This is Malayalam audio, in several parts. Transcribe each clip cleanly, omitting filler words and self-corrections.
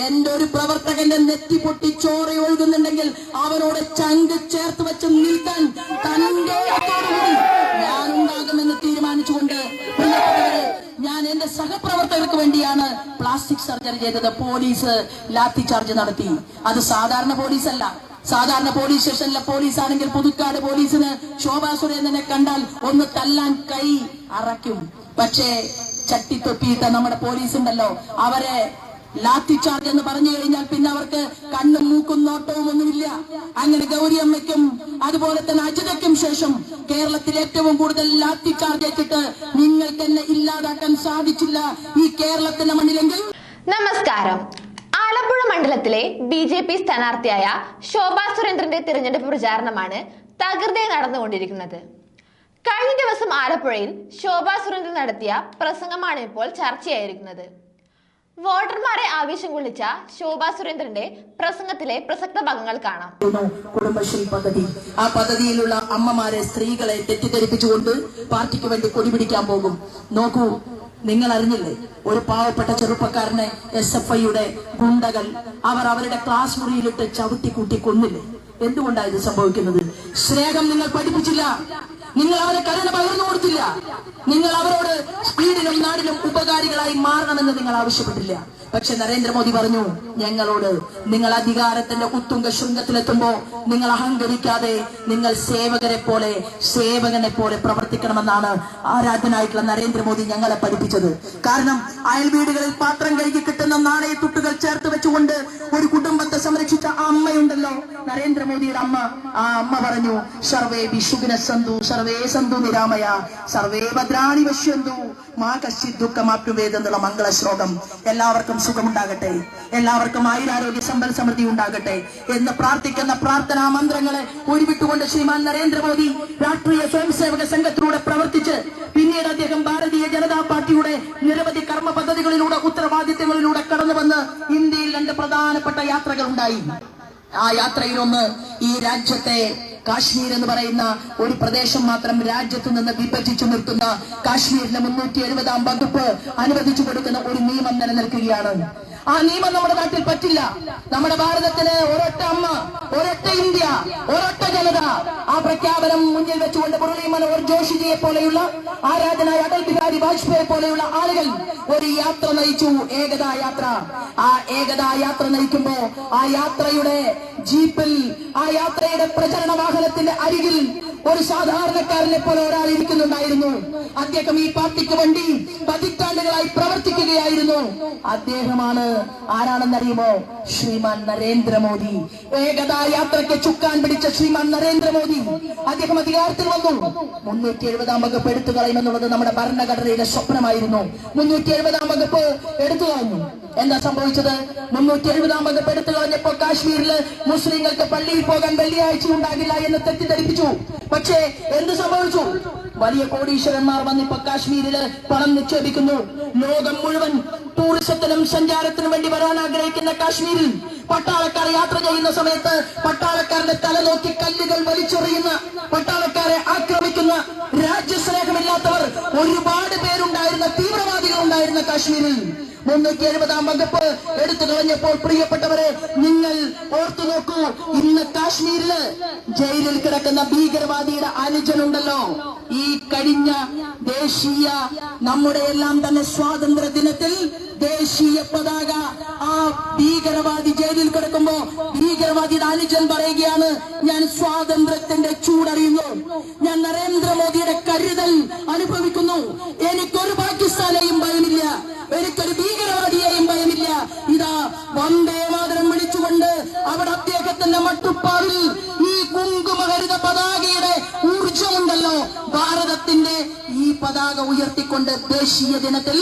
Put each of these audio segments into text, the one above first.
എന്റെ ഒരു പ്രവർത്തകന്റെ നെറ്റി പൊട്ടി ചോര ഒഴുകുന്നുണ്ടെങ്കിൽ അവനോട് ചങ്ക് ചേർത്ത് വെച്ച് നിൽക്കാൻ തന്റെ ഞാനുണ്ടാകുമെന്ന് തീരുമാനിച്ചുകൊണ്ട് ഞാൻ എന്റെ സഹപ്രവർത്തകർക്ക് വേണ്ടിയാണ് പ്ലാസ്റ്റിക് സർജറി ചെയ്തത്. പോലീസ് ലാത്തി ചാർജ് നടത്തി. അത് സാധാരണ പോലീസല്ല. സാധാരണ പോലീസ് സ്റ്റേഷനിലെ പോലീസ് ആണെങ്കിൽ പുതുക്കാട് പോലീസിന് ശോഭാ സുരേന്ദ്രനെ കണ്ടാൽ ഒന്ന് തല്ലാൻ കൈ അറയ്ക്കും. പക്ഷേ ചട്ടിത്തൊപ്പിയിട്ട നമ്മുടെ പോലീസ് ഉണ്ടല്ലോ, അവരെ ലാത്തി ചാർജ് എന്ന് പറഞ്ഞു കഴിഞ്ഞാൽ പിന്നെ അവർക്ക് കണ്ണും മൂക്കും നോട്ടവും ഒന്നുമില്ല. അങ്ങനെ ഗൗരിയമ്മയ്ക്കും അതുപോലെ തന്നെ അജിതയ്ക്കും ശേഷം കേരളത്തിൽ ഏറ്റവും കൂടുതൽ ലാത്തി ചാർജ് ഏറ്റിട്ട് നിങ്ങൾക്ക് എന്നെ ഇല്ലാതാക്കാൻ സാധിച്ചില്ല ഈ കേരളത്തിന്റെ മണ്ണിലെങ്കിൽ. നമസ്കാരം. ആലപ്പുഴ മണ്ഡലത്തിലെ ബി.ജെ.പി. സ്ഥാനാർത്ഥിയായ ശോഭാ സുരേന്ദ്രന്റെ തിരഞ്ഞെടുപ്പ് പ്രചാരണമാണ് തകൃതിയായി നടന്നുകൊണ്ടിരിക്കുന്നത്. കഴിഞ്ഞ ദിവസം ആലപ്പുഴയിൽ ശോഭാ സുരേന്ദ്രൻ നടത്തിയ പ്രസംഗമാണ് ഇപ്പോൾ ചർച്ചയായിരിക്കുന്നത്. വോട്ടർമാരെ ആവേശം കൊള്ളിച്ച ശോഭാ സുരേന്ദ്രന്റെ പ്രസംഗത്തിലെ പ്രസക്ത ഭാഗങ്ങൾ കാണാം. കുടുംബശ്രീ പദ്ധതി, ആ പദ്ധതിയിലുള്ള അമ്മമാരെ, സ്ത്രീകളെ തെറ്റിദ്ധരിപ്പിച്ചുകൊണ്ട് പാർട്ടിക്ക് വേണ്ടി കൊടിപിടിക്കാൻ പോകും. നോക്കൂ, നിങ്ങൾ അറിഞ്ഞില്ലേ, ഒരു പാവപ്പെട്ട ചെറുപ്പക്കാരനെ SFIയുടെ ഗുണ്ടകൾ അവർ അവരുടെ ക്ലാസ് മുറിയിലിട്ട് ചവിട്ടിക്കൂട്ടി കൊന്നില്ലേ? എന്തുകൊണ്ടാണ് ഇത് സംഭവിക്കുന്നത്? സ്നേഹം നിങ്ങൾ പഠിപ്പിച്ചില്ല, നിങ്ങൾ അവരെ കരുണ പകർന്നു കൊടുത്തില്ല, നിങ്ങൾ അവരോട് വീടിനും നാടിനും ഉപകാരികളായി മാറണമെന്ന് നിങ്ങൾ ആവശ്യപ്പെട്ടില്ല. പക്ഷെ നരേന്ദ്രമോദി പറഞ്ഞു ഞങ്ങളോട്, നിങ്ങൾ അധികാരത്തിന്റെ ഉത്തുംഗ ശൃംഗത്തിലെത്തുമ്പോ നിങ്ങൾ അഹങ്കരിക്കാതെ നിങ്ങൾ സേവകനെ പോലെ പ്രവർത്തിക്കണമെന്നാണ് ആരാധനായിട്ടുള്ള നരേന്ദ്രമോദി ഞങ്ങളെ പഠിപ്പിച്ചത്. കാരണം അയൽ വീടുകളിൽ പാത്രം കഴുകി കിട്ടുന്ന നാണയത്തുട്ടുകൾ ചേർത്ത് വെച്ചുകൊണ്ട് ഒരു കുടുംബത്തെ സംരക്ഷിച്ച ആ അമ്മയുണ്ടല്ലോ, നരേന്ദ്രമോദിയുടെ അമ്മ. ആ അമ്മ പറഞ്ഞു, സർവേ വിശുഗുന സന്തു സർവേ സന്തു നിരാമയ സർവേ ഭദ്രാണി പശ്യന്തു മാ കശ്ചിത് ദുഃഖമാപ്നുവേദ് എന്നുള്ള മംഗള ശ്ലോകം. എല്ലാവർക്കും സുഖമുണ്ടാകട്ടെ, എല്ലാവർക്കും ആയുരാരോഗ്യ സമ്പൽ സമൃദ്ധി ഉണ്ടാകട്ടെ എന്ന് പ്രാർത്ഥിക്കുന്ന പ്രാർത്ഥനാ മന്ത്രങ്ങളെ ഉരുവിട്ടുകൊണ്ട് ശ്രീമാൻ നരേന്ദ്രമോദി രാഷ്ട്രീയ സ്വയംസേവക സംഘത്തിലൂടെ പ്രവർത്തിച്ച് പിന്നീട് അദ്ദേഹം ഭാരതീയ ജനതാ പാർട്ടിയുടെ നിരവധി കർമ്മ പദ്ധതികളിലൂടെ ഉത്തരവാദിത്തങ്ങളിലൂടെ കടന്നു വന്ന് ഇന്ത്യയിൽ 2 പ്രധാനപ്പെട്ട യാത്രകൾ ഉണ്ടായി. ആ യാത്രയിലൊന്ന് ഈ രാജ്യത്തെ കാശ്മീർ എന്ന് പറയുന്ന ഒരു പ്രദേശം മാത്രം രാജ്യത്ത് നിന്ന് വിഭജിച്ചു നിർത്തുന്ന കാശ്മീരിലെ 370-ാം വകുപ്പ് അനുവദിച്ചു കൊടുക്കുന്ന ഒരു നിയമം നിലനിൽക്കുകയാണ്. ആ നിയമം നമ്മുടെ നാട്ടിൽ പറ്റില്ല. നമ്മുടെ ഭാരതത്തിന് ഒരൊറ്റ അമ്മ, ഒരൊറ്റ ഇന്ത്യ, ഒരൊറ്റ ജനത. ആ പ്രഖ്യാപനം മുന്നിൽ വെച്ചുകൊണ്ട് മുരളി മനോഹർ ജോഷിജിയെ പോലെയുള്ള, ആരാധനായ അടൽ ബിഹാരി വാജ്പേയി പോലെയുള്ള ആളുകൾ ഒരു യാത്ര നയിച്ചു, ഏകതാ യാത്ര. ആ ഏകതാ യാത്ര നയിക്കുമ്പോ ആ യാത്രയുടെ ജീപ്പിൽ, ആ യാത്രയുടെ പ്രചരണ വാഹനത്തിന്റെ അരികിൽ ഒരു സാധാരണക്കാരനെ പോലെ ഒരാൾ ഇരിക്കുന്നുണ്ടായിരുന്നു. അദ്ദേഹം ഈ പാർട്ടിക്ക് വേണ്ടി പതിറ്റാണ്ടുകളായി പ്രവർത്തിക്കുകയായിരുന്നു. അദ്ദേഹമാണ് ആരാണെന്നറിയുമോ? ശ്രീമാൻ നരേന്ദ്രമോദി. ഏകതാ യാത്രയ്ക്ക് ചുക്കാൻ പിടിച്ച ശ്രീമാൻ നരേന്ദ്രമോദി അദ്ദേഹം അധികാരത്തിൽ വന്നു. 370-ാം വകുപ്പ് എടുത്തു കളയുമെന്നുള്ളത് നമ്മുടെ ഭരണഘടനയുടെ സ്വപ്നമായിരുന്നു. 370-ാം വകുപ്പ് എടുത്തു കളഞ്ഞു. എന്താ സംഭവിച്ചത്? 370-ാം വകുപ്പ് എടുത്തു കളഞ്ഞപ്പോൾ കാശ്മീരില് മുസ്ലിങ്ങൾക്ക് പള്ളിയിൽ പോകാൻ വെള്ളിയാഴ്ച ഉണ്ടാകില്ല എന്ന് തെറ്റിദ്ധരിപ്പിച്ചു. പക്ഷേ എന്ത് സംഭവിച്ചു? വലിയ കോടീശ്വരന്മാർ വന്നിപ്പോ കാശ്മീരില് പണം നിക്ഷേപിക്കുന്നു. ലോകം മുഴുവൻ ടൂറിസത്തിനും സഞ്ചാരത്തിനും വേണ്ടി വരാൻ ആഗ്രഹിക്കുന്ന കാശ്മീരിൽ പട്ടാളക്കാർ യാത്ര ചെയ്യുന്ന സമയത്ത് പട്ടാളക്കാരുടെ തല നോക്കി കല്ലുകൾ വലിച്ചെറിയുന്ന, പട്ടാളക്കാരെ ആക്രമിക്കുന്ന, രാജ്യസ്നേഹമില്ലാത്തവർ ഒരുപാട് പേരുണ്ടായിരുന്ന, തീവ്രവാദികൾ ഉണ്ടായിരുന്ന കാശ്മീരിൽ 370-ാം വകുപ്പ് എടുത്തു കളഞ്ഞപ്പോൾ പ്രിയപ്പെട്ടവരെ നിങ്ങൾ ഓർത്തു നോക്കൂ, ഇന്ന് കാശ്മീരില് ജയിലിൽ കിടക്കുന്ന ഭീകരവാദിയുടെ അനുജനുണ്ടല്ലോ, ഈ കഴിഞ്ഞ ദേശീയ നമ്മുടെ എല്ലാം തന്നെ സ്വാതന്ത്ര്യ ദിനത്തിൽ ദേശീയ പതാക ആ ഭീകരവാദി ജയിലിൽ കിടക്കുമ്പോ ഭീകരവാദിയുടെ അനുജൻ പറയുകയാണ്, ഞാൻ സ്വാതന്ത്ര്യത്തിന്റെ ചൂടറിയുന്നു, ഞാൻ നരേന്ദ്രമോദിയുടെ കരുതൽ അനുഭവിക്കുന്നു, എനിക്കൊരു പാകിസ്ഥാനെയും ഭയമില്ല, എനിക്കൊരു ഭീകരവാദിയെയും ഭയമില്ല. ഇതാ വന്ദേ മാതരം വിളിച്ചുകൊണ്ട് അവിടെ അദ്ദേഹത്തിന്റെ മട്ടുപ്പാവിൽ ഈ കുങ്കുമഹരിത പതാകയുടെ ഊർജമുണ്ടല്ലോ, ഭാരതത്തിന്റെ ഈ പതാക ഉയർത്തിക്കൊണ്ട് ദേശീയ ദിനത്തിൽ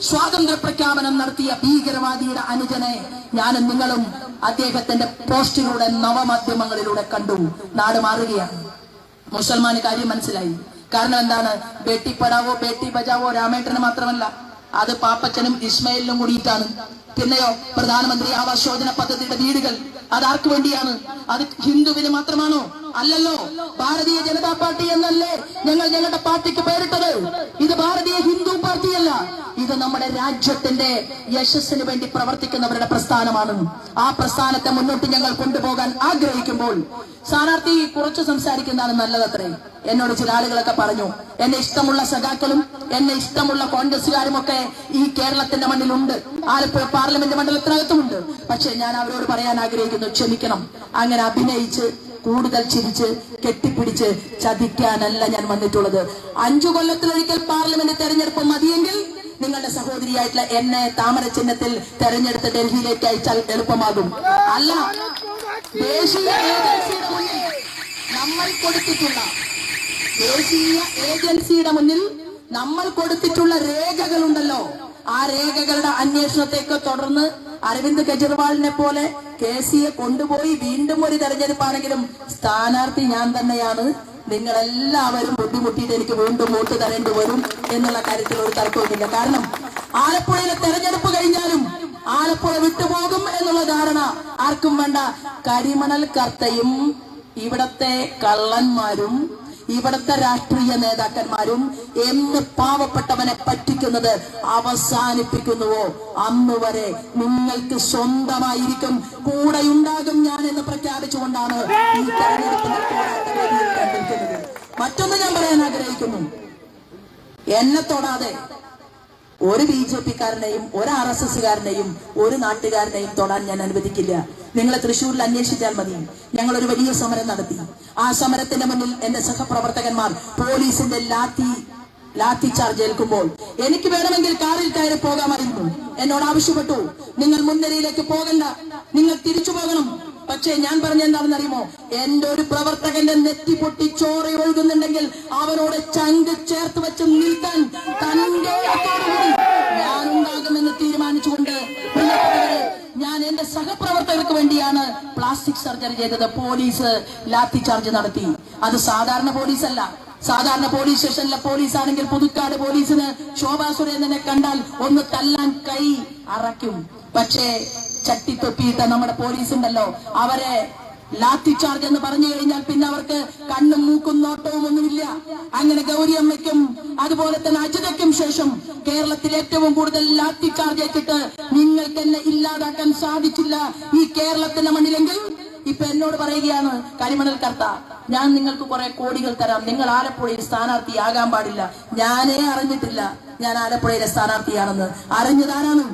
സ്വാതന്ത്ര്യ പ്രഖ്യാപനം നടത്തിയ ഭീകരവാദിയുടെ അനുജനെ ഞാനും നിങ്ങളും അദ്ദേഹത്തിന്റെ പോസ്റ്റിലൂടെ നവമാധ്യമങ്ങളിലൂടെ കണ്ടു. നാട് മാറുകയാണ്. മുസൽമാന് കാര്യം മനസ്സിലായി. കാരണം എന്താണ്? ബേട്ടി പഠാവോ ബേട്ടി ബചാവോ രാമേട്ടന് മാത്രമല്ല, അത് പാപ്പച്ചനും ഇസ്മയിലിനും കൂടിയിട്ടാണ്. പിന്നെയോ പ്രധാനമന്ത്രി ആവാസ് യോജന പദ്ധതിയുടെ വീടുകൾ അതാർക്ക് വേണ്ടിയാണ്? അത് ഹിന്ദുവിന് മാത്രമാണോ? അല്ലല്ലോ. ഭാരതീയ ജനതാ പാർട്ടി എന്നല്ലേ ഞങ്ങളുടെ പാർട്ടിക്ക് പേരിട്ടത്. ഇത് ഭാരതീയ ഹിന്ദു പാർട്ടിയല്ല, ഇത് ഇത് നമ്മുടെ രാജ്യത്തിന്റെ യശസ്സിന് വേണ്ടി പ്രവർത്തിക്കുന്നവരുടെ പ്രസ്ഥാനമാണ്. ആ പ്രസ്ഥാനത്തെ മുന്നോട്ട് ഞങ്ങൾ കൊണ്ടുപോകാൻ ആഗ്രഹിക്കുമ്പോൾ സ്ഥാനാർത്ഥി കുറച്ച് സംസാരിക്കുന്നതാണ് നല്ലതത്രേ. എന്നോട് ചില ആളുകളൊക്കെ പറഞ്ഞു, എന്നെ ഇഷ്ടമുള്ള സഖാക്കളും എന്നെ ഇഷ്ടമുള്ള കോൺഗ്രസുകാരും ഒക്കെ ഈ കേരളത്തിന്റെ മണ്ണിലുണ്ട്, ആലപ്പുഴ പാർലമെന്റ് മണ്ഡലത്തിനകത്തുമുണ്ട്. പക്ഷെ ഞാൻ അവരോട് പറയാൻ ആഗ്രഹിക്കുന്നു, ക്ഷമിക്കണം. അങ്ങനെ അഭിനയിച്ച് കൂടുതൽ ചിരിച്ച് കെട്ടിപ്പിടിച്ച് ചതിക്കാനല്ല ഞാൻ വന്നിട്ടുള്ളത്. 5 കൊല്ലത്തിലൊരിക്കൽ പാർലമെന്റ് തെരഞ്ഞെടുപ്പ് മതിയെങ്കിൽ നിങ്ങളുടെ സഹോദരിയായിട്ടുള്ള എന്നെ താമര ചിഹ്നത്തിൽ തെരഞ്ഞെടുത്ത് ഡൽഹിയിലേക്ക് അയച്ചാൽ എളുപ്പമാകും. അല്ല, ദേശീയ ഏജൻസിയുടെ മുന്നിൽ നമ്മൾ കൊടുത്തിട്ടുള്ള രേഖകളുണ്ടല്ലോ, ആ രേഖകളുടെ അന്വേഷണത്തേക്ക് തുടർന്ന് അരവിന്ദ് കെജ്രിവാളിനെ പോലെ കേസിയെ കൊണ്ടുപോയി വീണ്ടും ഒരു തെരഞ്ഞെടുപ്പാണെങ്കിലും സ്ഥാനാർത്ഥി ഞാൻ തന്നെയാണ്. നിങ്ങളെല്ലാവരും ബുദ്ധിമുട്ടിയിട്ട് എനിക്ക് വീണ്ടും വോട്ട് തരേണ്ടി വരും എന്നുള്ള കാര്യത്തിൽ ഒരു തർക്കവുമില്ല. കാരണം ആലപ്പുഴയിലെ തെരഞ്ഞെടുപ്പ് കഴിഞ്ഞാലും ആലപ്പുഴ വിട്ടുപോകും എന്നുള്ള ധാരണ ആർക്കും വേണ്ട. കരിമണൽ കർത്തയും ഇവിടത്തെ കള്ളന്മാരും ഇവിടത്തെ രാഷ്ട്രീയ നേതാക്കന്മാരും എന്ന് പാവപ്പെട്ടവനെ പറ്റിക്കുന്നത് അവസാനിപ്പിക്കുന്നുവോ അന്ന് വരെ നിങ്ങൾക്ക് സ്വന്തമായിരിക്കും, കൂടെയുണ്ടാകും ഞാൻ എന്ന് പ്രഖ്യാപിച്ചുകൊണ്ടാണ് ഈ തെരഞ്ഞെടുപ്പിന്റെ പോരാട്ട വേദിയിൽ കണ്ടിരിക്കുന്നത്. മറ്റൊന്ന് ഞാൻ പറയാൻ ആഗ്രഹിക്കുന്നു, എന്നെ തൊടാതെ ഒരു BJP-കാരനെയും ഒരു RSS-കാരനെയും ഒരു നാട്ടുകാരനെയും തൊടാൻ ഞാൻ അനുവദിക്കില്ല. നിങ്ങൾ തൃശ്ശൂരിൽ അന്വേഷിച്ചാൽ മതി. ഞങ്ങളൊരു വലിയ സമരം നടത്തി. ആ സമരത്തിന്റെ മുന്നിൽ എന്റെ സഹപ്രവർത്തകന്മാർ പോലീസിന്റെ ലാത്തി ചാർജ് ഏൽക്കുമ്പോൾ എനിക്ക് വേണമെങ്കിൽ കാറിൽ കയറി പോകാമായിരുന്നു. എന്നോട് ആവശ്യപ്പെട്ടു, നിങ്ങൾ മുൻനിരയിലേക്ക് പോകണ്ട, നിങ്ങൾ തിരിച്ചു പോകണം. പക്ഷേ ഞാൻ പറഞ്ഞ എന്താണെന്ന് അറിയുമോ, എന്റെ ഒരു പ്രവർത്തകന്റെ നെറ്റി പൊട്ടി ചോര ഒഴുകുന്നുണ്ടെങ്കിൽ അവനോട് ചങ്ക് ചേർത്ത് വെച്ച് നിൽക്കാൻ തന്റെ ഞാൻ ഉണ്ടാകുമെന്ന് തീരുമാനിച്ചുകൊണ്ട് ഞാൻ എന്റെ സഹപ്രവർത്തകർക്ക് വേണ്ടിയാണ് പ്ലാസ്റ്റിക് സർജറി ചെയ്തത്. പോലീസ് ലാത്തി ചാർജ് നടത്തി. അത് സാധാരണ പോലീസല്ല. സാധാരണ പോലീസ് സ്റ്റേഷനിലെ പോലീസാണെങ്കിൽ പുതുക്കാട് പോലീസിന് ശോഭാ സുരേന്ദ്രനെ കണ്ടാൽ ഒന്ന് തല്ലാൻ കൈ അറയ്ക്കും. പക്ഷേ ചട്ടിത്തൊപ്പിയിട്ട നമ്മുടെ പോലീസ് ഉണ്ടല്ലോ, അവരെ ലാത്തി ചാർജ് എന്ന് പറഞ്ഞു കഴിഞ്ഞാൽ പിന്നെ അവർക്ക് കണ്ണും മൂക്കും നോട്ടവും ഒന്നുമില്ല. അങ്ങനെ ഗൗരിയമ്മയ്ക്കും അതുപോലെ തന്നെ അജിതയ്ക്കും ശേഷം കേരളത്തിൽ ഏറ്റവും കൂടുതൽ ലാത്തി ചാർജ് ഏറ്റിട്ട് നിങ്ങൾക്ക് എന്നെ ഇല്ലാതാക്കാൻ സാധിച്ചില്ല ഈ കേരളത്തിന്റെ മണ്ണിലെങ്കിൽ ഇപ്പൊ എന്നോട് പറയുകയാണ് കരിമണൽ കർത്ത, ഞാൻ നിങ്ങൾക്ക് കുറെ കോടികൾ തരാം, നിങ്ങൾ ആലപ്പുഴയിൽ സ്ഥാനാർത്ഥിയാകാൻ പാടില്ല. ഞാനേ അറിഞ്ഞിട്ടില്ല ഞാൻ ആലപ്പുഴയിലെ സ്ഥാനാർത്ഥിയാണെന്ന്. അറിഞ്ഞതാരാണ്?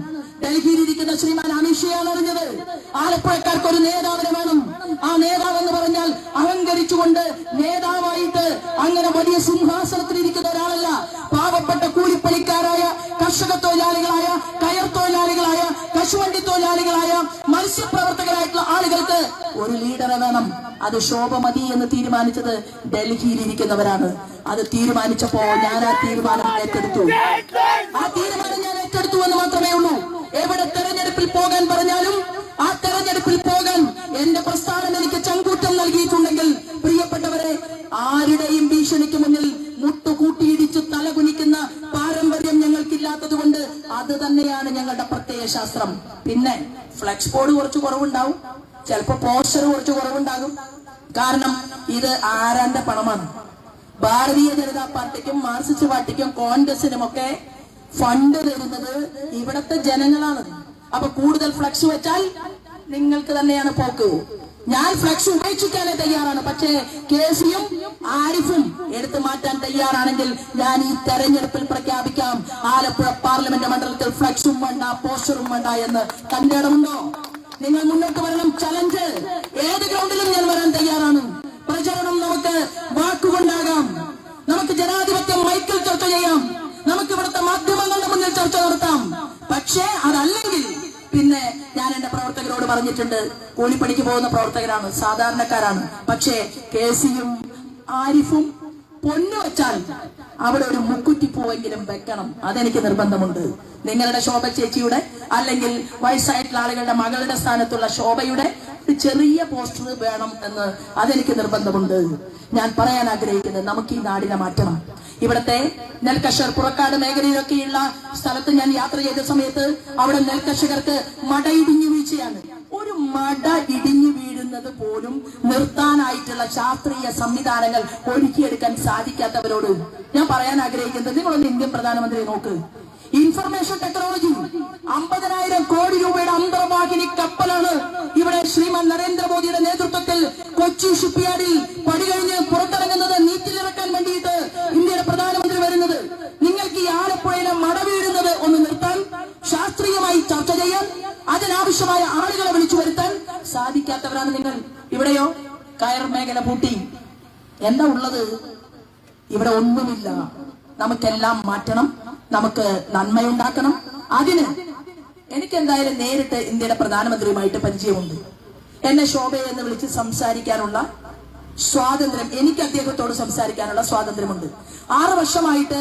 ഡൽഹിയിൽ ഇരിക്കുന്ന ശ്രീമാൻ അമിത് ഷായാണ് അറിഞ്ഞത്. ആലപ്പുഴക്കാർക്ക് ഒരു നേതാവിനെ വേണം. ആ നേതാവ് എന്ന് പറഞ്ഞാൽ അഹങ്കരിച്ചുകൊണ്ട് നേതാവായിട്ട് അങ്ങനെ വലിയ സിംഹാസനത്തിൽ ഇരിക്കുന്ന ഒരാളല്ല. പാവപ്പെട്ട കൂലിപ്പണിക്കാരായ കർഷക തൊഴിലാളികളായ കയർ തൊഴിലാളികളായ കശുവണ്ടി തൊഴിലാളികളായ മത്സ്യപ്രവർത്തകരായിട്ടുള്ള ആളുകൾക്ക് ഒരു ലീഡറെ വേണം. അത് ശോഭ മതി എന്ന് തീരുമാനിച്ചത് ഡൽഹിയിൽ ഇരിക്കുന്നവരാണ്. അത് തീരുമാനിച്ചപ്പോ ഞാൻ ആ തീരുമാനം ഏറ്റെടുത്തു. ഞാൻ ഏറ്റെടുത്തു എന്ന് മാത്രമേ ഉള്ളൂ. എവിടെ തെരഞ്ഞെടുപ്പിൽ പോകാൻ പറഞ്ഞാലും ആ തെരഞ്ഞെടുപ്പിൽ പോകാൻ എന്റെ പ്രസ്ഥാനം എനിക്ക് ചങ്കൂറ്റം നൽകിയിട്ടുണ്ടെങ്കിൽ പ്രിയപ്പെട്ടവരെ, ആരുടെയും ഭീഷണിക്ക് മുന്നിൽ മുട്ടുകൂട്ടിയിടിച്ച് തലകുനിക്കുന്ന പാരമ്പര്യം ഞങ്ങൾക്കില്ലാത്തത് കൊണ്ട് അത് തന്നെയാണ് ഞങ്ങളുടെ പ്രത്യയ ശാസ്ത്രം. പിന്നെ ഫ്ലെക്സ് ബോർഡ് കുറച്ച് കുറവുണ്ടാവും, ചിലപ്പോ പോസ്റ്റർ കുറച്ച് കുറവുണ്ടാകും. കാരണം ഇത് ആരാന്റെ പണമാണ്. ഭാരതീയ ജനതാ പാർട്ടിക്കും മാർക്സിസ്റ്റ് പാർട്ടിക്കും കോൺഗ്രസിനും ഒക്കെ ഫണ്ട് തരുന്നത് ഇവിടത്തെ ജനങ്ങളാണ്. അപ്പൊ കൂടുതൽ ഫ്ലക്സ് വെച്ചാൽ നിങ്ങൾക്ക് തന്നെയാണ് പോക്ക്. ഞാൻ ഫ്ലക്സ് ഉപേക്ഷിക്കാനേ തയ്യാറാണ്. പക്ഷേ കേസിയും ആരിഫും എടുത്തു മാറ്റാൻ തയ്യാറാണെങ്കിൽ ഞാൻ ഈ തെരഞ്ഞെടുപ്പിൽ പ്രഖ്യാപിക്കാം, ആലപ്പുഴ പാർലമെന്റ് മണ്ഡലത്തിൽ ഫ്ലക്സും വേണ്ട പോസ്റ്ററും വേണ്ട എന്ന്. തന്റെ ഇടമുണ്ടോ? നിങ്ങൾ മുന്നോട്ട് വരണം. ചലഞ്ച് ഏത് ഗ്രൗണ്ടിലും ഞാൻ വരാൻ തയ്യാറാണ്. പ്രചരണം നമുക്ക് വാക്കുകൊണ്ടാകാം, നമുക്ക് ജനാധിപത്യം മൈക്കിൽ ചർച്ച ചെയ്യാം, നമുക്ക് ഇവിടുത്തെ മാധ്യമങ്ങളുടെ മുന്നിൽ ചർച്ച നടത്താം. പക്ഷേ അതല്ലെങ്കിൽ പിന്നെ ഞാൻ എന്റെ പ്രവർത്തകരോട് പറഞ്ഞിട്ടുണ്ട്, കൂലിപ്പണിക്ക് പോകുന്ന പ്രവർത്തകരാണ്, സാധാരണക്കാരാണ്. പക്ഷേ കേസിയും ആരിഫും പൊന്നു വെച്ചാൽ അവിടെ ഒരു മുക്കുറ്റിപ്പൂവെങ്കിലും വെക്കണം. അതെനിക്ക് നിർബന്ധമുണ്ട്. നിങ്ങളുടെ ശോഭ ചേച്ചിയുടെ അല്ലെങ്കിൽ വയസ്സായിട്ടുള്ള ആളുകളുടെ മകളുടെ സ്ഥാനത്തുള്ള ശോഭയുടെ ചെറിയ പോസ്റ്റർ വേണം എന്ന് അതെനിക്ക് നിർബന്ധമുണ്ട്. ഞാൻ പറയാൻ ആഗ്രഹിക്കുന്നത്, നമുക്ക് ഈ നാടിനെ മാറ്റണം. ഇവിടത്തെ നെൽകർഷകർ പുറക്കാട് മേഖലയിലൊക്കെയുള്ള സ്ഥലത്ത് ഞാൻ യാത്ര ചെയ്ത സമയത്ത് അവിടെ നെൽകർഷകർക്ക് മട ഇടിഞ്ഞു വീഴ്ചയാണ്. ഒരു മട ഇടിഞ്ഞു വീഴുന്നത് പോലും നിർത്താനായിട്ടുള്ള ശാസ്ത്രീയ സംവിധാനങ്ങൾ ഒരുക്കിയെടുക്കാൻ സാധിക്കാത്തവരോട് ഞാൻ പറയാൻ ആഗ്രഹിക്കുന്നത്, നിങ്ങളൊന്ന് ഇന്ത്യൻ പ്രധാനമന്ത്രിയെ നോക്ക്. ഇൻഫർമേഷൻ ടെക്നോളജി 50,000 കോടി രൂപയുടെ അന്തർവാഹിനി കപ്പലാണ് ഇവിടെ ശ്രീമാൻ നരേന്ദ്രമോദിയുടെ നേതൃത്വത്തിൽ കൊച്ചി ഷിപ്പ്യാർഡിൽ പണി കഴിഞ്ഞ് പുറത്തിറങ്ങുന്നത്, നീറ്റിലിറക്കാൻ വേണ്ടിയിട്ട് ഇന്ത്യയുടെ പ്രധാനമന്ത്രി വരുന്നത്. നിങ്ങൾക്ക് ഈ ആലപ്പുഴയിലെ മട വീഴുന്നത് ഒന്ന് നിർത്താൻ, ശാസ്ത്രീയമായി ചർച്ച ചെയ്യാൻ, അതിനാവശ്യമായ ആളുകളെ വിളിച്ചു വരുത്താൻ സാധിക്കാത്തവരാണ് നിങ്ങൾ. ഇവിടെയോ കയർ മേഖല പൂട്ടി. എന്താ ഉള്ളത്? ഇവിടെ ഒന്നുമില്ല. നമുക്കെല്ലാം മാറ്റണം, നമുക്ക് നന്മയുണ്ടാക്കണം. അതിന് എനിക്ക് എന്തായാലും നേരിട്ട് ഇന്ത്യയുടെ പ്രധാനമന്ത്രിയുമായിട്ട് പരിചയമുണ്ട്. എന്നെ ശോഭയെ എന്ന് വിളിച്ച് സംസാരിക്കാനുള്ള സ്വാതന്ത്ര്യം, എനിക്ക് അദ്ദേഹത്തോട് സംസാരിക്കാനുള്ള സ്വാതന്ത്ര്യമുണ്ട്. 6 വർഷമായിട്ട്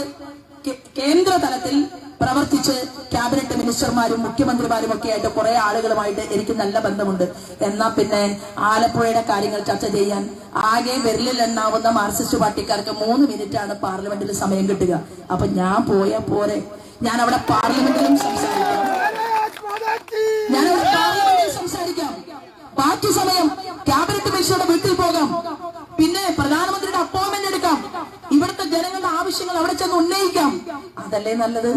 കേന്ദ്ര തലത്തിൽ പ്രവർത്തിച്ച് ക്യാബിനറ്റ് മിനിസ്റ്റർമാരും മുഖ്യമന്ത്രിമാരും ഒക്കെ ആയിട്ട് കുറെ ആളുകളുമായിട്ട് എനിക്ക് നല്ല ബന്ധമുണ്ട്. എന്നാ പിന്നെ ആലപ്പുഴയുടെ കാര്യങ്ങൾ ചർച്ച ചെയ്യാൻ ആകെ വിരലിൽ എണ്ണാവുന്ന മാർക്സിസ്റ്റ് പാർട്ടിക്കാർക്ക് 3 മിനിറ്റാണ് പാർലമെന്റിൽ സമയം കിട്ടുക. അപ്പൊ ഞാൻ പോയാ പോരെ? ഞാൻ അവിടെ പാർലമെന്റിലും സംസാരിക്കാം, ബാക്കി സമയം ക്യാബിനറ്റ് മിനിസ്റ്ററുടെ വീട്ടിൽ പോകാം, പിന്നെ പ്രധാനമന്ത്രിയുടെ അപ്പോയിന്റ്മെന്റ് എടുക്കാം, ഇവിടുത്തെ ജനങ്ങളുടെ ആവശ്യങ്ങൾ അവിടെ ചെന്ന് ഉന്നയിക്കാം. അതല്ലേ നല്ലത്?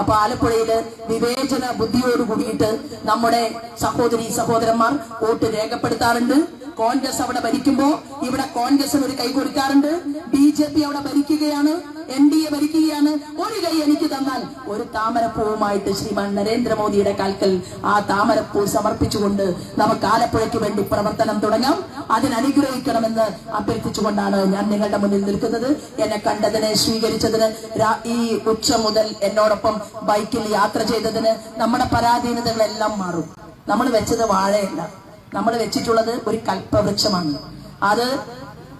അപ്പൊ ആലപ്പുഴയില് വിവേചന ബുദ്ധിയോട് കൂടിയിട്ട് നമ്മുടെ സഹോദരി സഹോദരന്മാർ വോട്ട് രേഖപ്പെടുത്താറുണ്ട്. കോൺഗ്രസ് അവിടെ ഭരിക്കുമ്പോ ഇവിടെ കോൺഗ്രസിന് ഒരു കൈ കൊടുക്കാറുണ്ട്. BJP അവിടെ ഭരിക്കുകയാണ്, NDA ഭരിക്കുകയാണ്. ഒരു കൈ എനിക്ക് തന്നാൽ ഒരു താമരപ്പൂവുമായിട്ട് ശ്രീമാൻ നരേന്ദ്രമോദിയുടെ കാൽക്കൽ ആ താമരപ്പൂ സമർപ്പിച്ചുകൊണ്ട് നമുക്ക് ആലപ്പുഴയ്ക്ക് വേണ്ടി പ്രവർത്തനം തുടങ്ങാം. അതിനനുഗ്രഹിക്കണമെന്ന് അഭ്യർത്ഥിച്ചുകൊണ്ടാണ് ഞാൻ നിങ്ങളുടെ മുന്നിൽ നിൽക്കുന്നത്. എന്നെ കണ്ടതിന്, സ്വീകരിച്ചതിന്, ഈ ഉച്ച മുതൽ എന്നോടൊപ്പം ബൈക്കിൽ യാത്ര ചെയ്തതിന്. നമ്മുടെ പരാധീനതകളെല്ലാം മാറും. നമ്മൾ വെച്ചത് വാഴയല്ല, നമ്മൾ വെച്ചിട്ടുള്ളത് ഒരു കൽപ്പവൃക്ഷമാണ്. അത്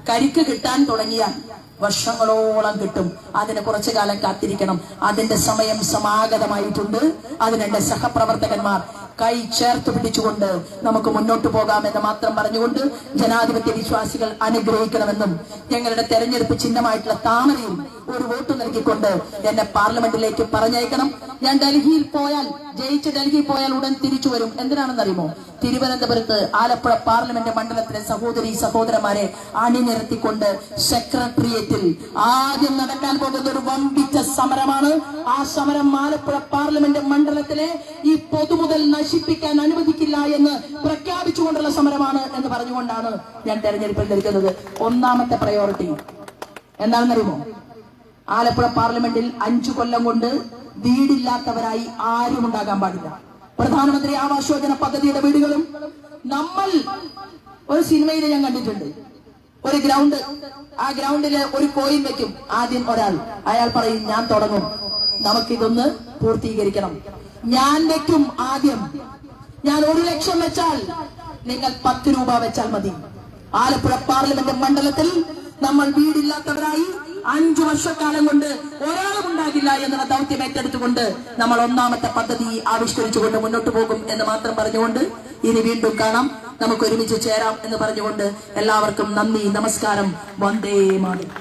കരിക്ക് കിട്ടാൻ തുടങ്ങിയാൽ വർഷങ്ങളോളം കിട്ടും. അതിന് കുറച്ചു കാലം കാത്തിരിക്കണം. അതിന്റെ സമയം സമാഗതമായിട്ടുണ്ട്. അതിനെന്റെ സഹപ്രവർത്തകന്മാർ കൈ ചേർത്ത് പിടിച്ചുകൊണ്ട് നമുക്ക് മുന്നോട്ട് പോകാമെന്ന് മാത്രം പറഞ്ഞുകൊണ്ട് ജനാധിപത്യ വിശ്വാസികൾ അനുഗ്രഹിക്കണമെന്നും ഞങ്ങളുടെ തെരഞ്ഞെടുപ്പ് ചിഹ്നമായിട്ടുള്ള താമരയും ഒരു വോട്ട് നൽകിക്കൊണ്ട് എന്നെ പാർലമെന്റിലേക്ക് പറഞ്ഞയക്കണം. ഞാൻ ഡൽഹിയിൽ പോയാൽ, ജയിച്ച് ഡൽഹിയിൽ പോയാൽ ഉടൻ തിരിച്ചു വരും. എന്തിനാണെന്നറിയുമോ? തിരുവനന്തപുരത്ത് ആലപ്പുഴ പാർലമെന്റ് മണ്ഡലത്തിലെ സഹോദരി സഹോദരന്മാരെ അണിനിരത്തിക്കൊണ്ട് സെക്രട്ടേറിയറ്റിൽ ആദ്യം നടക്കാൻ പോകുന്ന ഒരു വമ്പിച്ച സമരമാണ്. ആ സമരം ആലപ്പുഴ പാർലമെന്റ് മണ്ഡലത്തിലെ ഈ പൊതുമുതൽ നശിപ്പിക്കാൻ അനുവദിക്കില്ല എന്ന് പ്രഖ്യാപിച്ചുകൊണ്ടുള്ള സമരമാണ് എന്ന് പറഞ്ഞുകൊണ്ടാണ് ഞാൻ തെരഞ്ഞെടുപ്പിൽ നിൽക്കുന്നത്. ഒന്നാമത്തെ പ്രയോറിറ്റി എന്താണെന്നറിയുമോ? ആലപ്പുഴ പാർലമെന്റിൽ 5 കൊല്ലം കൊണ്ട് വീടില്ലാത്തവരായി ആരും ഉണ്ടാകാൻ പാടില്ല. പ്രധാനമന്ത്രി ആവാസ് യോജന പദ്ധതിയുടെ വീടുകളും, നമ്മൾ ഒരു സിനിമയിൽ ഞാൻ കണ്ടിട്ടുണ്ട്, ഒരു ഗ്രൗണ്ട്, ആ ഗ്രൗണ്ടില് ഒരു കോയിൻ വെക്കും. ആദ്യം ഒരാൾ, അയാൾ പറയും ഞാൻ തുടങ്ങും, നമുക്കിതൊന്ന് പൂർത്തീകരിക്കണം. ഞാൻ വെക്കും ആദ്യം, ഞാൻ 1 ലക്ഷം വെച്ചാൽ നിങ്ങൾ 10 രൂപ വെച്ചാൽ മതി. ആലപ്പുഴ പാർലമെന്റ് മണ്ഡലത്തിൽ നമ്മൾ വീടില്ലാത്തവരായി 5 വർഷക്കാലം കൊണ്ട് ഒരാളും ഉണ്ടാകില്ല എന്നുള്ള ദൗത്യം ഏറ്റെടുത്തുകൊണ്ട് നമ്മൾ ഒന്നാമത്തെ പദ്ധതി ആവിഷ്കരിച്ചുകൊണ്ട് മുന്നോട്ട് പോകും എന്ന് മാത്രം പറഞ്ഞുകൊണ്ട് ഇനി വീണ്ടും കാണാം, നമുക്ക് ഒരുമിച്ച് ചേരാം എന്ന് പറഞ്ഞുകൊണ്ട് എല്ലാവർക്കും നന്ദി, നമസ്കാരം. വന്ദേ മാതരം.